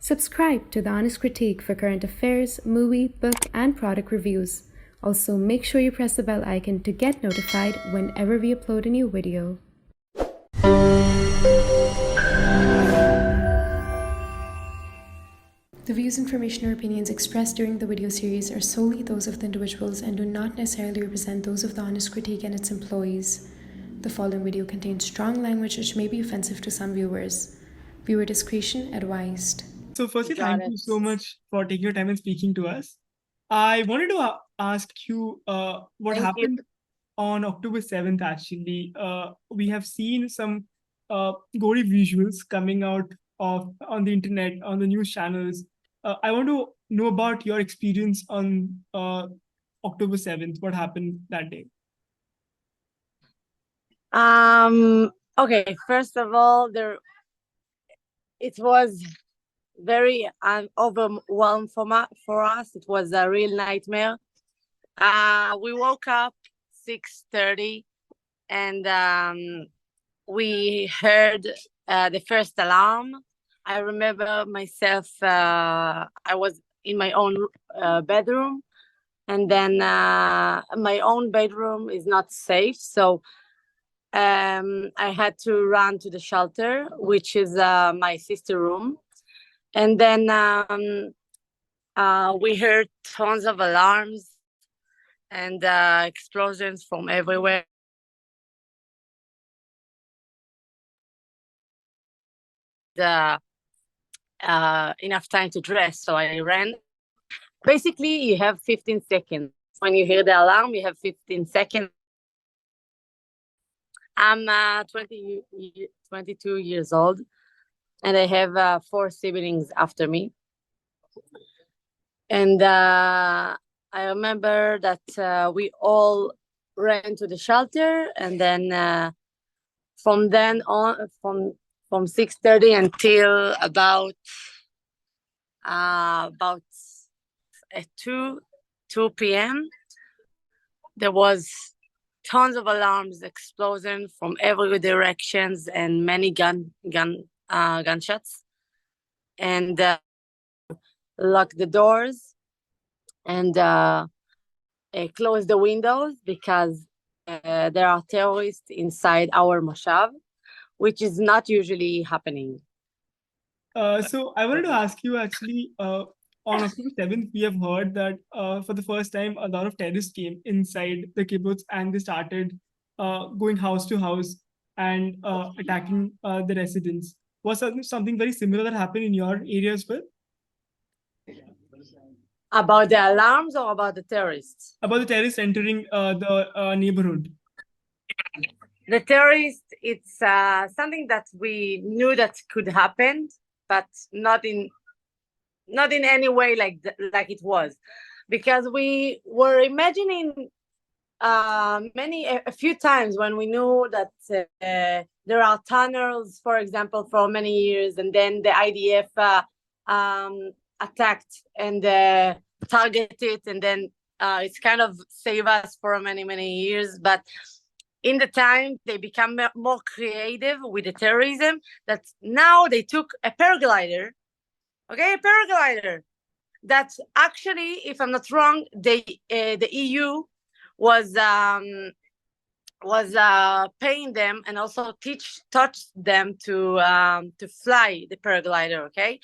Subscribe to The Honest Critique for current affairs, movie, book, and product reviews. Also, make sure you press the bell icon to get notified whenever we upload a new video. The views, information, or opinions expressed during the video series are solely those of the individuals and do not necessarily represent those of The Honest Critique and its employees. The following video contains strong language which may be offensive to some viewers. Viewer discretion advised. So firstly, Got thank you it. so much for taking your time and speaking to us. I wanted to ask you what Thank you. happened on October 7th, actually. We have seen some gory visuals coming out on the internet, on the news channels. I want to know about your experience on October 7th. What happened that day? Okay, first of all, it was very overwhelmed for us. It was a real nightmare. We woke up 6:30 and we heard the first alarm. I remember myself, I was in my own bedroom, and then my own bedroom is not safe, so I had to run to the shelter, which is my sister's room. And then we heard tons of alarms and explosions from everywhere. Enough time to dress, so I ran. Basically, you have 15 seconds. When you hear the alarm, you have 15 seconds. I'm 22 years old, and I have 4 siblings after me. And I remember that we all ran to the shelter, and then from then on, from 6:30 until about 2 p.m., there was tons of alarms, explosion from every directions, and many gunshots. And lock the doors and close the windows because there are terrorists inside our moshav, which is not usually happening. So I wanted to ask you actually, on October 7th, we have heard that for the first time, a lot of terrorists came inside the kibbutz and they started going house to house and attacking the residents. Was something very similar that happened in your area as well? About the alarms or about the terrorists? About the terrorists entering the neighborhood. The terrorists, it's something that we knew that could happen, but not in any way like it was, because we were imagining a few times when we knew that there are tunnels, for example, for many years, and then the IDF attacked and targeted, and then it's kind of saved us for many years. But in the time, they become more creative with the terrorism, that now they took a paraglider, that actually, if I'm not wrong, the EU was paying them and also taught them to fly the paraglider, okay?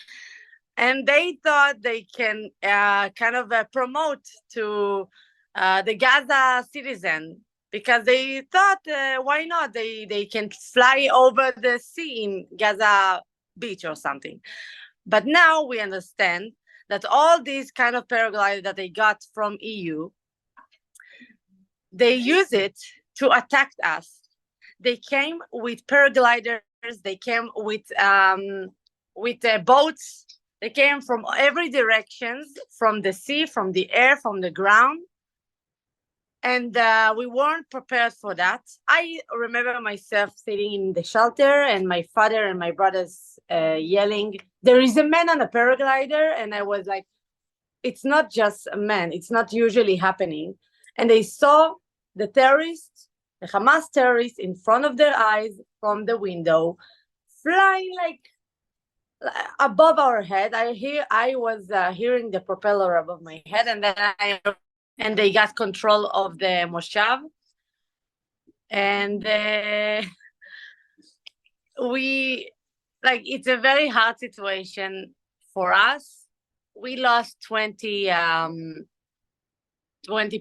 And they thought they can kind of promote to the Gaza citizen, because they thought, why not? They can fly over the sea in Gaza beach or something. But now we understand that all these kind of paragliders that they got from EU, they use it to attack us. They came with paragliders. They came with boats. They came from every direction, from the sea, from the air, from the ground. And we weren't prepared for that. I remember myself sitting in the shelter and my father and my brothers yelling, "There is a man on a paraglider." And I was like, it's not just a man. It's not usually happening. And they saw the terrorists, the Hamas terrorists, in front of their eyes from the window, flying like above our head. I was hearing the propeller above my head, and then and they got control of the moshav, and we, like, it's a very hard situation for us. We lost 20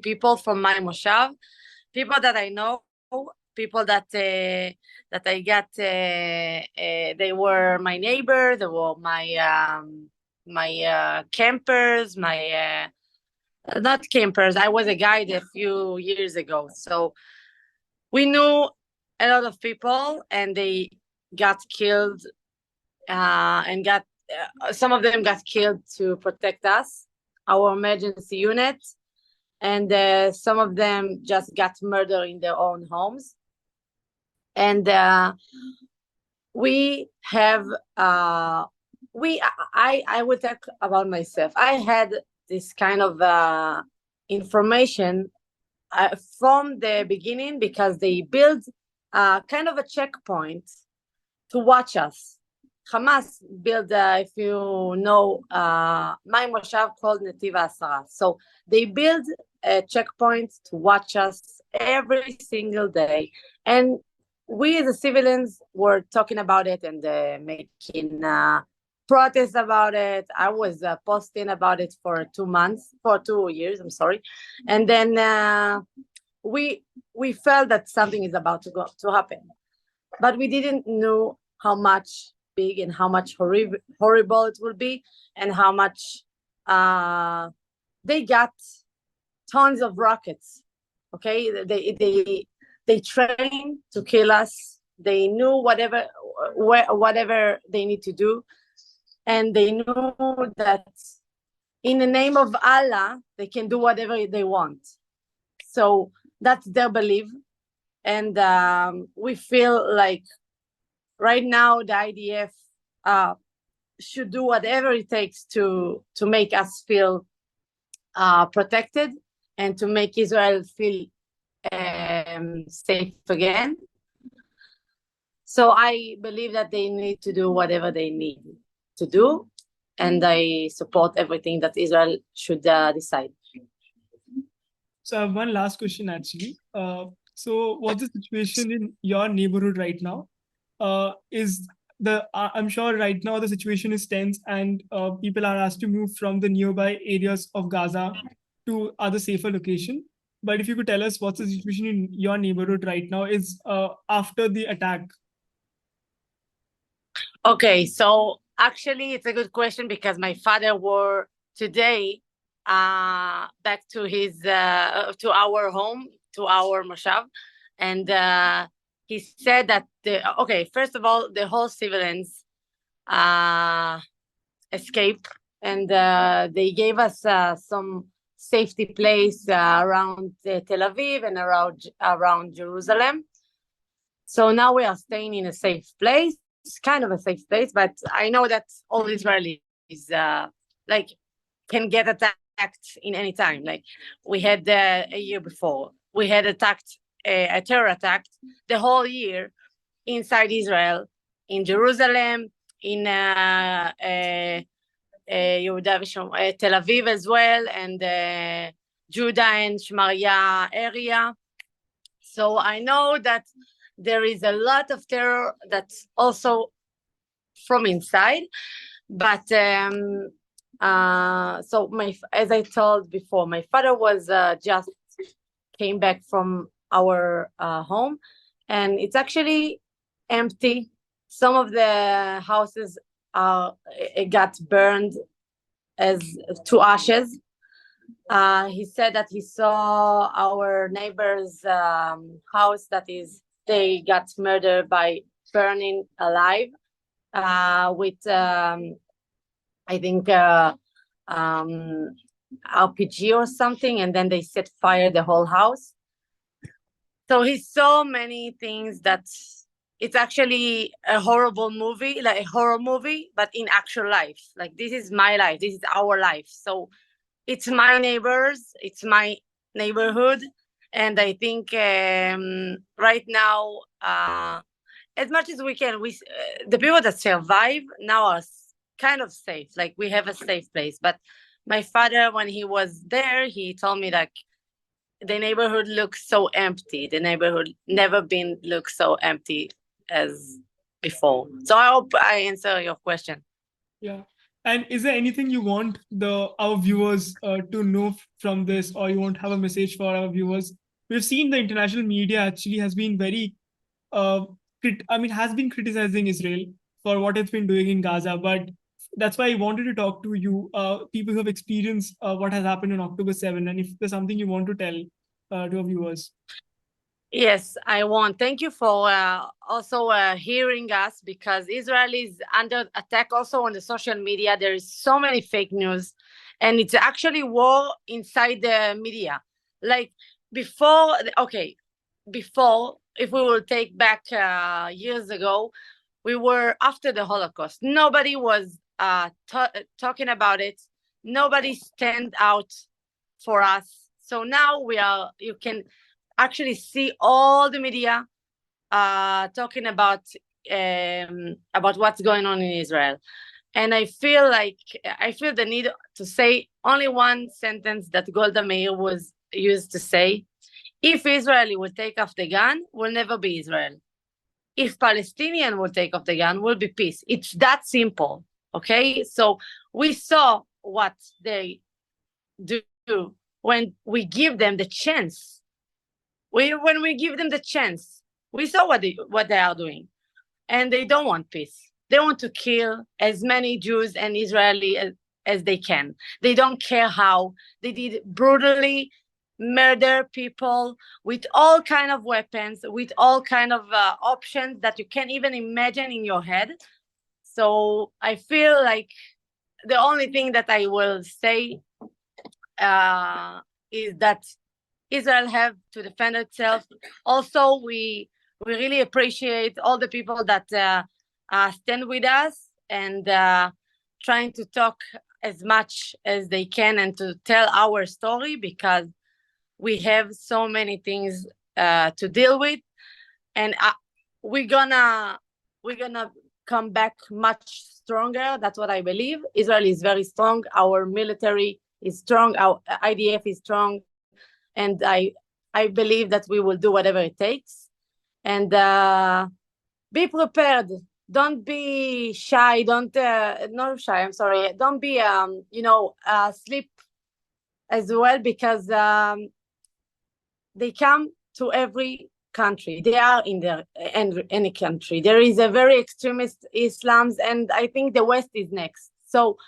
people from my moshav, people that I know, people that I got. They were my neighbor. They were my campers. My not campers. I was a guide a few years ago, so we knew a lot of people, and they got killed, and got some of them got killed to protect us, our emergency unit, and some of them just got murdered in their own homes. And we have I will talk about myself. I had this kind of information from the beginning, because they built kind of a checkpoint to watch us. Hamas built, if you know, my moshav called Netiv Asara. So they built a checkpoint to watch us every single day. And we, the civilians, were talking about it and making protests about it. I was posting about it for 2 years, I'm sorry. And then we felt that something is about to happen. But we didn't know how much big and how much horrible it will be, and how much they got tons of rockets. Okay, they trained to kill us. They knew whatever they need to do, and they knew that in the name of Allah they can do whatever they want. So that's their belief, and we feel like right now the IDF should do whatever it takes to make us feel protected, and to make Israel feel safe again. So I believe that they need to do whatever they need to do, and I support everything that Israel should decide. So I have one last question, actually. So what's the situation in your neighborhood right now? I'm sure right now the situation is tense, and people are asked to move from the nearby areas of Gaza to other safer location. But if you could tell us what's the situation in your neighborhood right now is after the attack. Okay, so actually it's a good question, because my father were today back to his to our home, to our moshav, and he said that first of all, the whole civilians escape, and they gave us some safety place around Tel Aviv and around Jerusalem. So now we are staying in a safe place. It's kind of a safe place, but I know that all Israelis like can get attacked in any time. Like we had a year before, we had a terror attack the whole year inside Israel, in Jerusalem, in Tel Aviv as well, and Judah and Shmaria area. So I know that there is a lot of terror that's also from inside, but so as I told before, my father was just came back from our home, and it's actually empty. Some of the houses got burned to ashes. He said that he saw our neighbor's house they got murdered by burning alive with I think RPG or something, and then they set fire the whole house. So he saw many things that it's actually a horrible movie, like a horror movie, but in actual life. Like, this is my life, this is our life. So it's my neighbors, it's my neighborhood. And I think right now, as much as we can, the people that survive now are kind of safe, like we have a safe place. But my father, when he was there, he told me like the neighborhood looks so empty. The neighborhood never been look so empty as before. So I hope I answer your question. Yeah. And is there anything you want our viewers to know from this, or you want to have a message for our viewers? We've seen the international media actually has been very, has been criticizing Israel for what it's been doing in Gaza. But that's why I wanted to talk to you, people who have experienced what has happened on October 7, and if there's something you want to tell to our viewers. Yes, I want. Thank you for also hearing us, because Israel is under attack also on the social media. There is so many fake news, and it's actually war inside the media. Like before, if we will take back years ago, we were after the Holocaust. Nobody was talking about it. Nobody stand out for us. So now you can actually see all the media talking about what's going on in Israel. And I feel the need to say only one sentence that Golda Meir was used to say: if Israel will take off the gun, will never be Israel. If Palestinian will take off the gun, will be peace. It's that simple. Okay, so we saw what they do when we give them the chance. When we give them the chance, we saw what they are doing, and they don't want peace. They want to kill as many Jews and Israelis as they can. They don't care how. They did brutally murder people with all kind of weapons, with all kind of options that you can't even imagine in your head. So I feel like the only thing that I will say is that Israel have to defend itself. Also, we really appreciate all the people that stand with us and trying to talk as much as they can and to tell our story, because we have so many things to deal with, and we're gonna come back much stronger. That's what I believe. Israel is very strong. Our military is strong. Our IDF is strong. And I believe that we will do whatever it takes. And be prepared. Don't be shy. Not shy. I'm sorry. Don't be sleep as well, because they come to every country. They are in any country. There is a very extremist Islam, and I think the West is next. So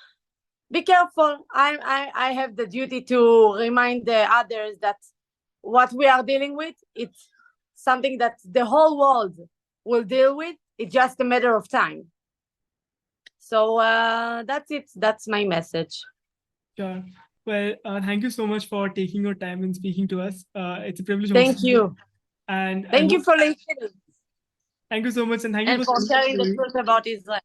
be careful. I have the duty to remind the others that what we are dealing with, it's something that the whole world will deal with. It's just a matter of time. So that's it. That's my message. Sure. Well, thank you so much for taking your time and speaking to us. It's a privilege. Thank you. And thank you for listening. Thank you so much. And thank you for sharing the truth about Israel.